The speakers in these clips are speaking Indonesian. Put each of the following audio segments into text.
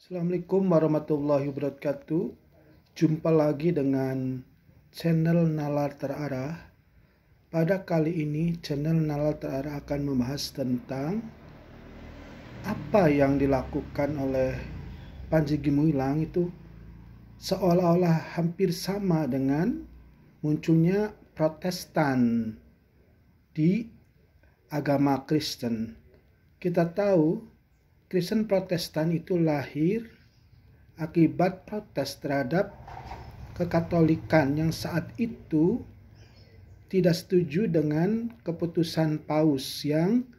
Assalamualaikum warahmatullahi wabarakatuh. Jumpa lagi dengan channel Nalar Terarah. Pada kali ini channel Nalar Terarah akan membahas tentang apa yang dilakukan oleh Panji Gumilang itu seolah-olah hampir sama dengan munculnya Protestan di agama Kristen. Kita tahu Kristen Protestan itu lahir akibat protes terhadap kekatolikan yang saat itu tidak setuju dengan keputusan Paus yang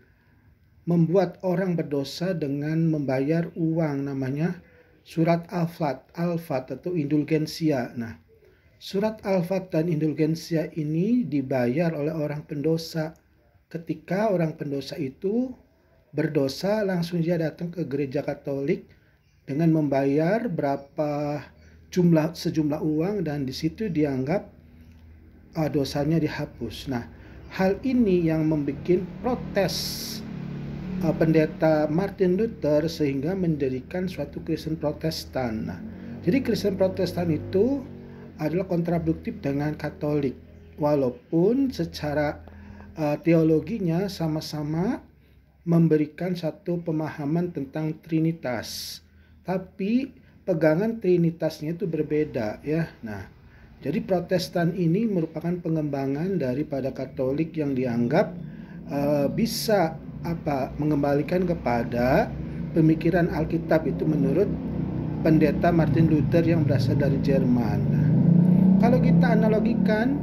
membuat orang berdosa dengan membayar uang, namanya surat Alfat atau indulgensia. Nah, surat Alfat dan indulgensia ini dibayar oleh orang pendosa. Ketika orang pendosa itu berdosa, langsung dia datang ke gereja Katolik dengan membayar sejumlah uang, dan di situ dianggap dosanya dihapus. Nah, hal ini yang membuat protes pendeta Martin Luther sehingga mendirikan suatu Kristen Protestan. Nah, jadi Kristen Protestan itu adalah kontradiktif dengan Katolik, walaupun secara teologinya sama-sama memberikan satu pemahaman tentang Trinitas, tapi pegangan Trinitasnya itu berbeda ya. Nah, jadi Protestan ini merupakan pengembangan daripada Katolik yang dianggap bisa mengembalikan kepada pemikiran Alkitab itu menurut pendeta Martin Luther yang berasal dari Jerman. Nah, kalau kita analogikan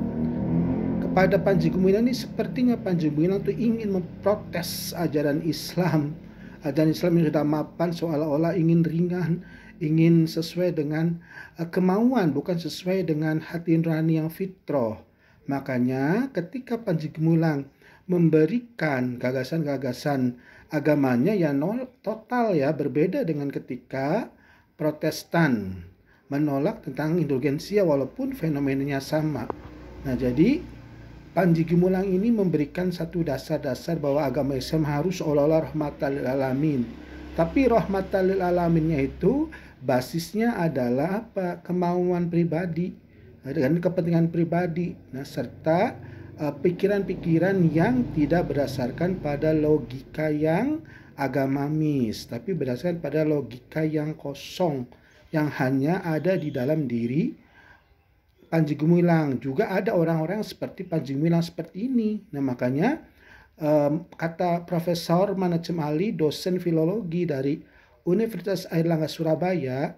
pada Panji Gumilang ini, sepertinya Panji Gumilang itu ingin memprotes ajaran Islam yang sudah mapan, seolah-olah ingin ringan, ingin sesuai dengan kemauan, bukan sesuai dengan hati nurani yang fitrah. Makanya ketika Panji Gumilang memberikan gagasan-gagasan agamanya yang total ya berbeda dengan ketika Protestan menolak tentang indulgensia walaupun fenomenanya sama. Nah, jadi Panji Gumilang ini memberikan satu dasar-dasar bahwa agama Islam harus seolah-olah rahmatan lil alamin. Tapi rahmatan lil alaminnya itu basisnya adalah kemauan pribadi dan kepentingan pribadi. Nah, serta pikiran-pikiran yang tidak berdasarkan pada logika yang agamamis, tapi berdasarkan pada logika yang kosong, yang hanya ada di dalam diri Panji Gumilang. Juga ada orang-orang seperti Panji Gumilang seperti ini. Nah, makanya kata Profesor Manajem Ali, dosen filologi dari Universitas Airlangga Surabaya,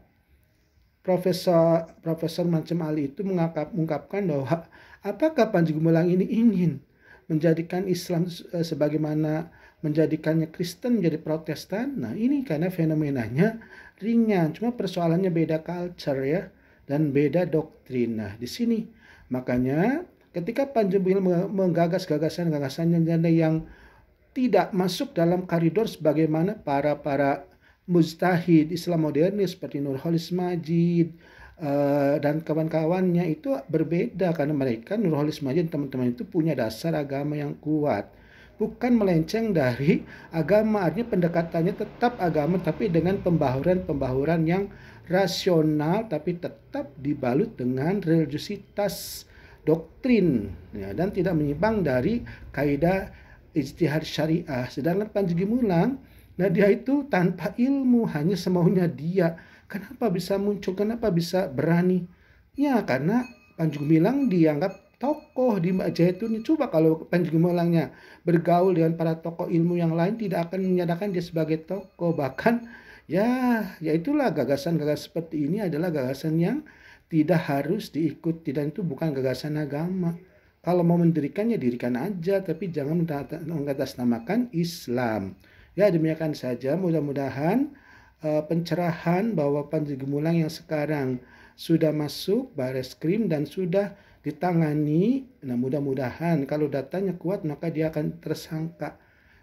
Profesor Manajem Ali itu mengungkapkan bahwa apakah Panji Gumilang ini ingin menjadikan Islam sebagaimana menjadikannya Kristen menjadi Protestan? Nah, ini karena fenomenanya ringan, cuma persoalannya beda culture ya, dan beda doktrin. Nah, di sini makanya ketika Panji Gumilang menggagas gagasan-gagasannya yang tidak masuk dalam koridor sebagaimana para mujtahid Islam modernis seperti Nurholis Majid dan kawan-kawannya, itu berbeda karena mereka Nurholis Majid teman-teman itu punya dasar agama yang kuat, bukan melenceng dari agama. Artinya pendekatannya tetap agama tapi dengan pembahuran yang rasional, tapi tetap dibalut dengan religiositas doktrin ya, dan tidak menyimpang dari kaidah ijtihad syariah. Sedangkan Panji Gumilang, nah dia itu tanpa ilmu, hanya semaunya dia. Kenapa bisa muncul? Kenapa bisa berani? Ya karena Panji Gumilang dianggap tokoh di Mbak Zaitun. Coba kalau Panji Gumilangnya bergaul dengan para tokoh ilmu yang lain, tidak akan menyatakan dia sebagai tokoh. Bahkan ya itulah gagasan-gagasan seperti ini adalah gagasan yang tidak harus diikuti, dan itu bukan gagasan agama. Kalau mau mendirikannya dirikan aja, tapi jangan mengatasnamakan Islam. Ya, demikian saja. Mudah-mudahan pencerahan bahwa Panji Gumilang yang sekarang sudah masuk Bareskrim dan sudah ditangani. Nah, mudah-mudahan kalau datanya kuat maka dia akan tersangka.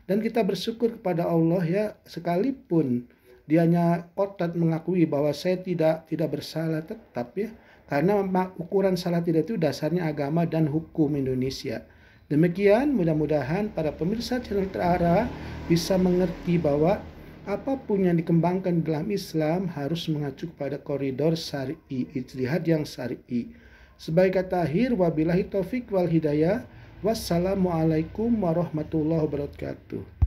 Dan kita bersyukur kepada Allah ya, sekalipun dianya kotat mengakui bahwa saya tidak bersalah, tetap ya, karena ukuran salah tidak itu dasarnya agama dan hukum Indonesia. Demikian, mudah-mudahan para pemirsa channel Terarah bisa mengerti bahwa apapun yang dikembangkan dalam Islam harus mengacu kepada koridor syar'i, ijtihad yang syar'i. Sebagai kata akhir, wabillahi taufik wal hidayah. Wassalamualaikum warahmatullahi wabarakatuh.